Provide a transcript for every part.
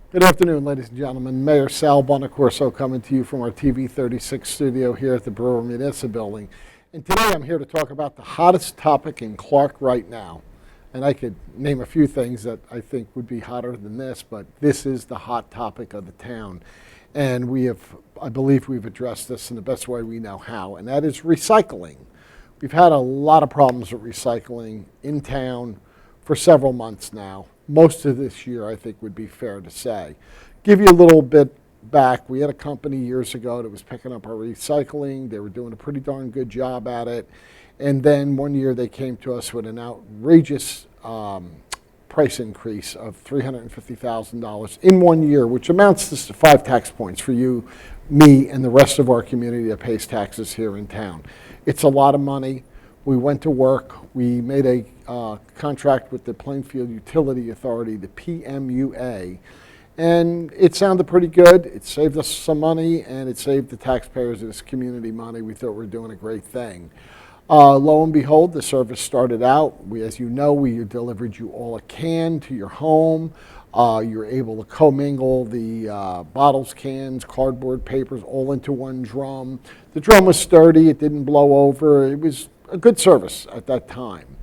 Good afternoon, ladies and gentlemen. Mayor Sal Bonaccorso coming to you from our TV 36 studio here at the Brewer Municipal Building. And today I'm here to talk about the hottest topic in Clark right now. And I could name a few things that I think would be hotter than this, but this is the hot topic of the town. And I believe we've addressed this in the best way we know how, and that is recycling. We've had a lot of problems with recycling in town for several months now. Most of this year, I think, would be fair to say. Give you a little bit back. We had a company years ago that was picking up our recycling. They were doing a pretty darn good job at it. And then one year they came to us with an outrageous price increase of $350,000 in 1 year, which amounts to 5 tax points for you, me, and the rest of our community that pays taxes here in town. It's a lot of money. We went to work. We made a contract with the Plainfield Utility Authority, the PMUA, and it sounded pretty good. It saved us some money, and it saved the taxpayers of this community money. We thought we were doing a great thing. Lo and behold, the service started out. As you know, we delivered you all a can to your home. You're able to commingle the bottles, cans, cardboard, papers all into one drum. The drum was sturdy. It didn't blow over. It was a good service at that time.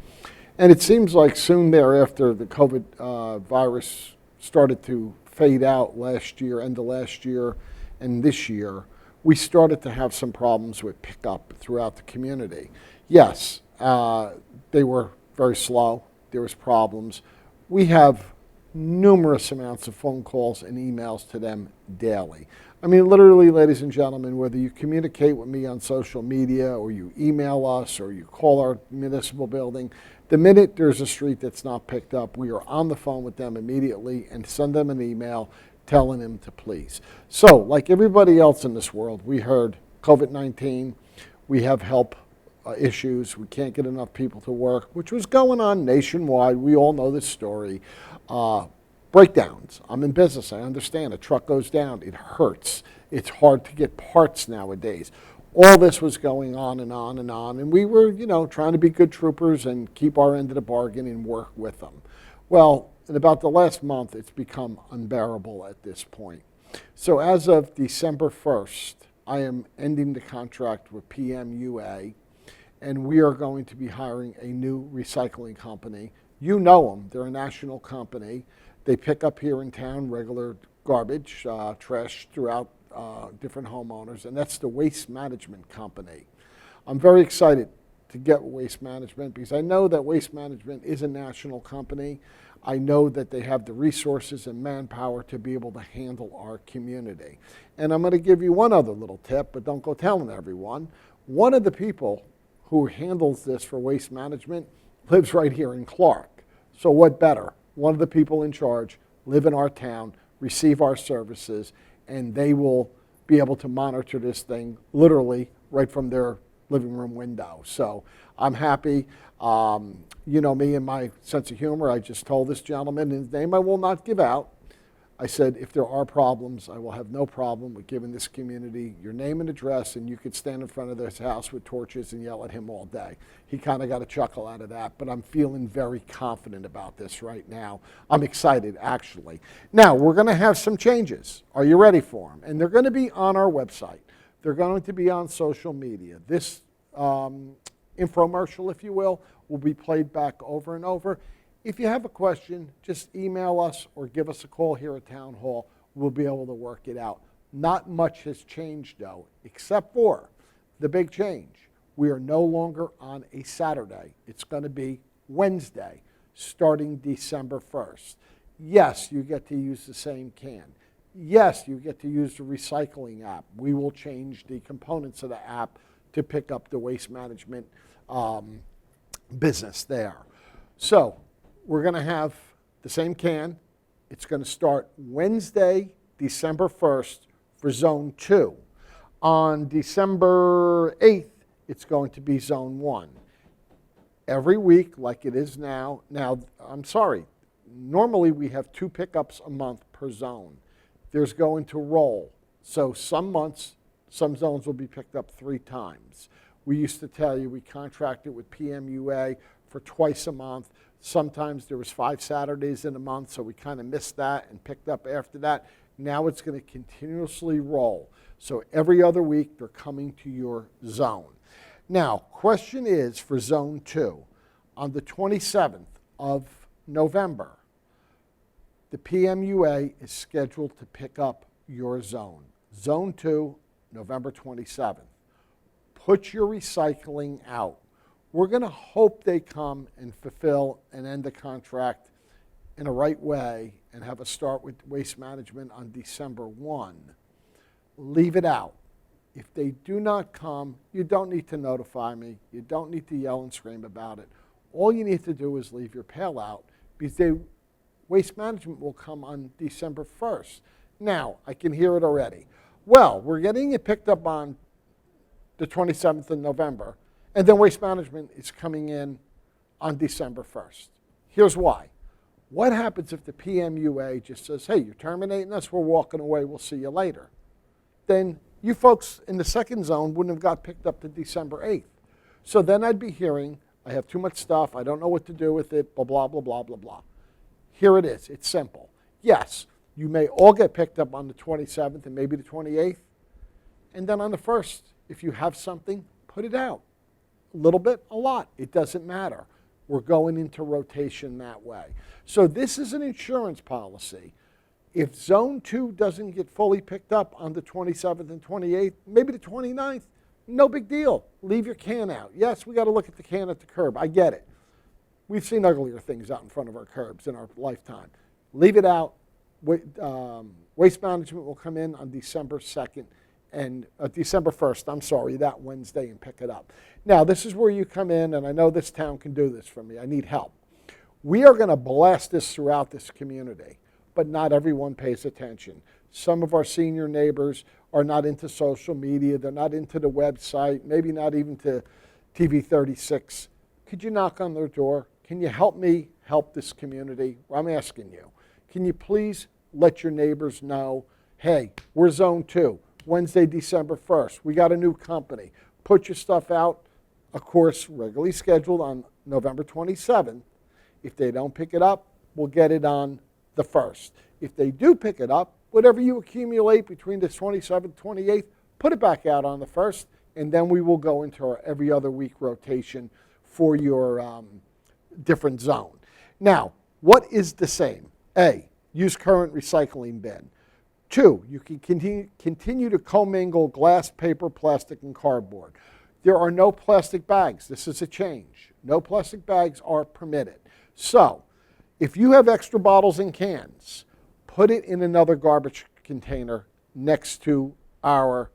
And it seems like soon thereafter, the COVID virus started to fade out last year, end of last year, and this year, we started to have some problems with pickup throughout the community. Yes, they were very slow. There was problems. We have numerous amounts of phone calls and emails to them daily. I mean, literally, ladies and gentlemen, whether you communicate with me on social media or you email us or you call our municipal building, the minute there's a street that's not picked up, we are on the phone with them immediately and send them an email telling them to please. So, like everybody else in this world, we heard COVID-19, we have health issues, we can't get enough people to work, which was going on nationwide. We all know this story. Breakdowns. I'm in business. I understand. A truck goes down. It hurts. It's hard to get parts nowadays. All this was going on and on and on. And we were, trying to be good troopers and keep our end of the bargain and work with them. Well, in about the last month, it's become unbearable at this point. So as of December 1st, I am ending the contract with PMUA, and we are going to be hiring a new recycling company. You know them. They're a national company. They pick up here in town regular garbage, trash throughout different homeowners, and that's the Waste Management Company. I'm very excited to get Waste Management because I know that Waste Management is a national company. I know that they have the resources and manpower to be able to handle our community. And I'm going to give you one other little tip, but don't go telling everyone. One of the people who handles this for Waste Management lives right here in Clark. So what better? One of the people in charge live in our town, receive our services, and they will be able to monitor this thing literally right from their living room window. So I'm happy. You know me and my sense of humor. I just told this gentleman, his name I will not give out. I said, if there are problems, I will have no problem with giving this community your name and address, and you could stand in front of this house with torches and yell at him all day. He kind of got a chuckle out of that, but I'm feeling very confident about this right now. I'm excited, actually. Now, we're going to have some changes. Are you ready for them? And they're going to be on our website. They're going to be on social media. This infomercial, if you will be played back over and over. If you have a question, just email us or give us a call here at Town Hall. We'll be able to work it out. Not much has changed, though, except for the big change. We are no longer on a Saturday. It's going to be Wednesday, starting December 1st. Yes, you get to use the same can. Yes, you get to use the recycling app. We will change the components of the app to pick up the waste management business there. So we're going to have the same can. It's going to start Wednesday, December 1st for Zone 2. On December 8th, it's going to be Zone 1. Every week, like it is now. Now, I'm sorry, normally we have 2 pickups a month per zone. There's going to roll. So some months, some zones will be picked up 3 times. We used to tell you we contracted with PMUA for twice a month. Sometimes there was 5 Saturdays in a month, so we kind of missed that and picked up after that. Now it's going to continuously roll. So every other week, they're coming to your zone. Now, question is for Zone 2. On the 27th of November, the PMUA is scheduled to pick up your zone. Zone 2, November 27th. Put your recycling out. We're going to hope they come and fulfill and end the contract in a right way and have a start with waste management on December 1. Leave it out. If they do not come, you don't need to notify me. You don't need to yell and scream about it. All you need to do is leave your pail out because waste management will come on December 1st. Now, I can hear it already. Well, we're getting it picked up on the 27th of November, and then waste management is coming in on December 1st. Here's why. What happens if the PMUA just says, hey, you're terminating us, we're walking away, we'll see you later? Then you folks in the second zone wouldn't have got picked up to December 8th. So then I'd be hearing, I have too much stuff, I don't know what to do with it, blah, blah, blah, blah, blah, blah. Here it is. It's simple. Yes, you may all get picked up on the 27th and maybe the 28th. And then on the 1st, if you have something, put it out. A little bit, a lot. It doesn't matter. We're going into rotation that way. So this is an insurance policy. If Zone 2 doesn't get fully picked up on the 27th and 28th, maybe the 29th, no big deal. Leave your can out. Yes, we got to look at the can at the curb. I get it. We've seen uglier things out in front of our curbs in our lifetime. Leave it out. Waste management will come in on December 2nd and December 1st, I'm sorry, that Wednesday, and pick it up. Now, this is where you come in, and I know this town can do this for me. I need help. We are going to blast this throughout this community, but not everyone pays attention. Some of our senior neighbors are not into social media. They're not into the website, maybe not even to TV 36. Could you knock on their door? Can you help me help this community? Well, I'm asking you. Can you please let your neighbors know, hey, we're Zone 2, Wednesday, December 1st. We got a new company. Put your stuff out, of course, regularly scheduled on November 27th. If they don't pick it up, we'll get it on the 1st. If they do pick it up, whatever you accumulate between the 27th and 28th, put it back out on the 1st, and then we will go into our every other week rotation for your different zone. Now, what is the same? A, use current recycling bin. 2, you can continue to commingle glass, paper, plastic, and cardboard. There are no plastic bags. This is a change. No plastic bags are permitted. So, if you have extra bottles and cans, put it in another garbage container next to our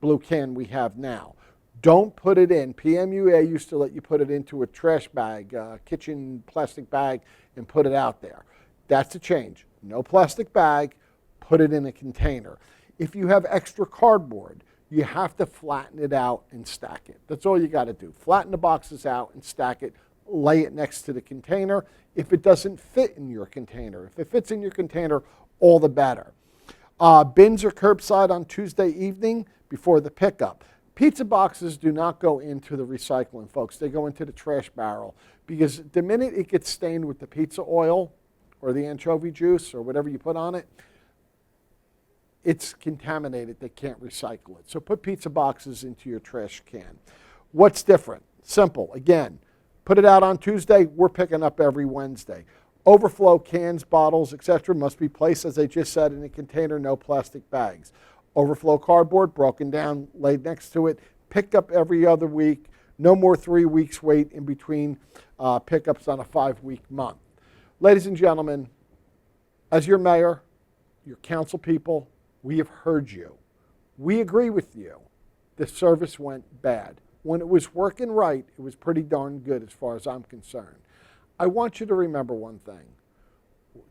blue can we have now. Don't put it in. PMUA used to let you put it into a trash bag, kitchen plastic bag, and put it out there. That's a change. No plastic bag. Put it in a container. If you have extra cardboard, you have to flatten it out and stack it. That's all you got to do. Flatten the boxes out and stack it. Lay it next to the container. If it doesn't fit in your container, if it fits in your container, all the better. Bins are curbside on Tuesday evening before the pickup. Pizza boxes do not go into the recycling, folks. They go into the trash barrel because the minute it gets stained with the pizza oil or the anchovy juice or whatever you put on it, it's contaminated. They can't recycle it. So put pizza boxes into your trash can. What's different? Simple. Again, put it out on Tuesday. We're picking up every Wednesday. Overflow cans, bottles, etc. must be placed, as I just said, in a container, no plastic bags. Overflow cardboard, broken down, laid next to it. Picked up every other week. No more 3 weeks wait in between pickups on a 5-week month. Ladies and gentlemen, as your mayor, your council people, we have heard you. We agree with you. The service went bad. When it was working right, it was pretty darn good as far as I'm concerned. I want you to remember one thing.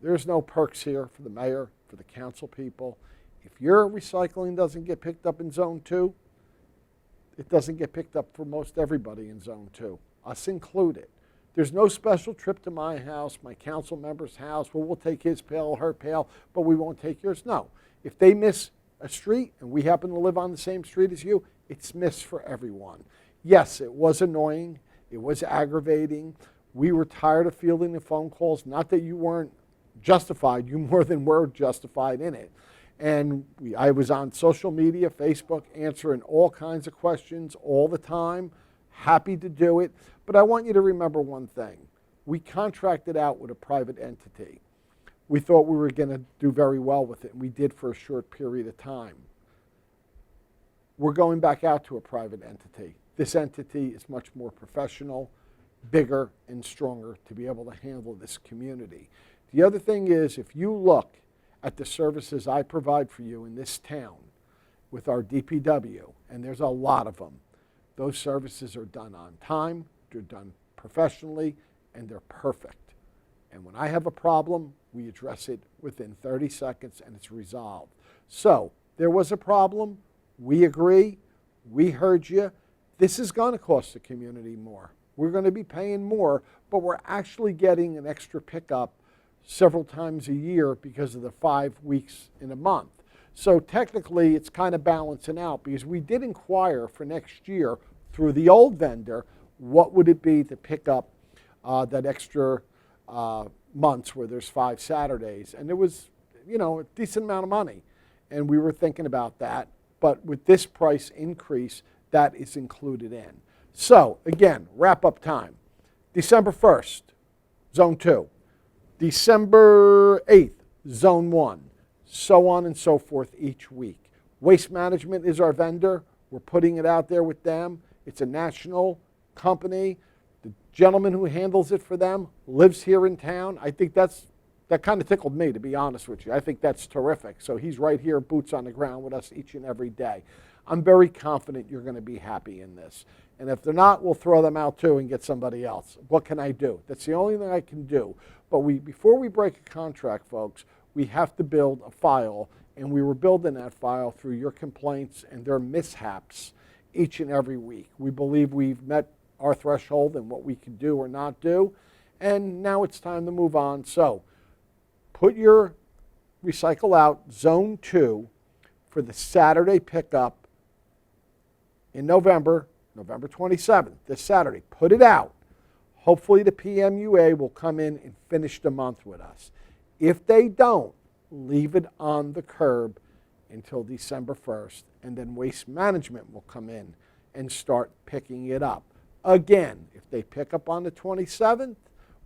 There's no perks here for the mayor, for the council people. If your recycling doesn't get picked up in Zone 2, it doesn't get picked up for most everybody in Zone 2, us included. There's no special trip to my house, my council member's house, well, we'll take his pail, her pail, but we won't take yours. No. If they miss a street and we happen to live on the same street as you, it's missed for everyone. Yes, it was annoying. It was aggravating. We were tired of fielding the phone calls. Not that you weren't justified, you more than were justified in it. And I was on social media, Facebook, answering all kinds of questions all the time. Happy to do it. But I want you to remember one thing. We contracted out with a private entity. We thought we were going to do very well with it, and we did for a short period of time. We're going back out to a private entity. This entity is much more professional, bigger, and stronger to be able to handle this community. The other thing is, if you look at the services I provide for you in this town with our DPW, and there's a lot of them, those services are done on time, they're done professionally, and they're perfect. And when I have a problem, we address it within 30 seconds and it's resolved. So there was a problem. We agree. We heard you. This is going to cost the community more. We're going to be paying more, but we're actually getting an extra pickup several times a year because of the 5 weeks in a month. So technically, it's kind of balancing out because we did inquire for next year through the old vendor, what would it be to pick up that extra months where there's 5 Saturdays. And it was, a decent amount of money. And we were thinking about that. But with this price increase, that is included in. So, again, wrap-up time. December 1st, Zone 2. December 8th, Zone 1. So on and so forth each week. Waste Management is our vendor. We're putting it out there with them. It's a national company. The gentleman who handles it for them lives here in town. I think that kind of tickled me, to be honest with you. I think that's terrific. So he's right here, boots on the ground with us each and every day. I'm very confident you're going to be happy in this. And if they're not, we'll throw them out too and get somebody else. What can I do? That's the only thing I can do. But before we break a contract, folks, we have to build a file. And we were building that file through your complaints and their mishaps each and every week. We believe we've met our threshold and what we can do or not do. And now it's time to move on. So put your recycle out Zone 2 for the Saturday pickup in November 27th, this Saturday. Put it out. Hopefully the PMUA will come in and finish the month with us. If they don't, leave it on the curb until December 1st, and then Waste Management will come in and start picking it up. Again, if they pick up on the 27th,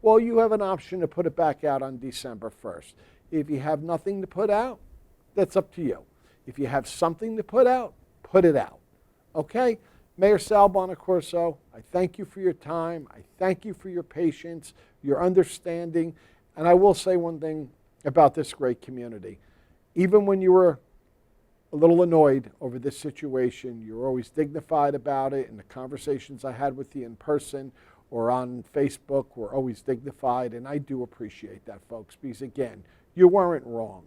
well, you have an option to put it back out on December 1st. If you have nothing to put out, that's up to you. If you have something to put out, put it out. Okay? Mayor Sal Bonaccorso, I thank you for your time. I thank you for your patience, your understanding. And I will say one thing about this great community. Even when you were a little annoyed over this situation, you were always dignified about it, and the conversations I had with you in person or on Facebook were always dignified, and I do appreciate that, folks, because again, you weren't wrong.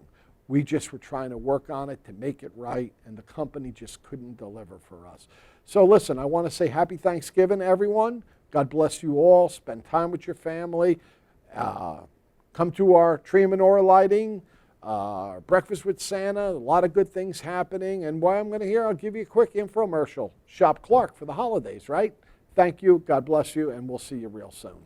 We just were trying to work on it to make it right, and the company just couldn't deliver for us. So listen, I want to say happy Thanksgiving, everyone. God bless you all. Spend time with your family. Come to our tree and menorah lighting, breakfast with Santa, a lot of good things happening. And while I'm going to hear, I'll give you a quick infomercial. Shop Clark for the holidays, right? Thank you. God bless you, and we'll see you real soon.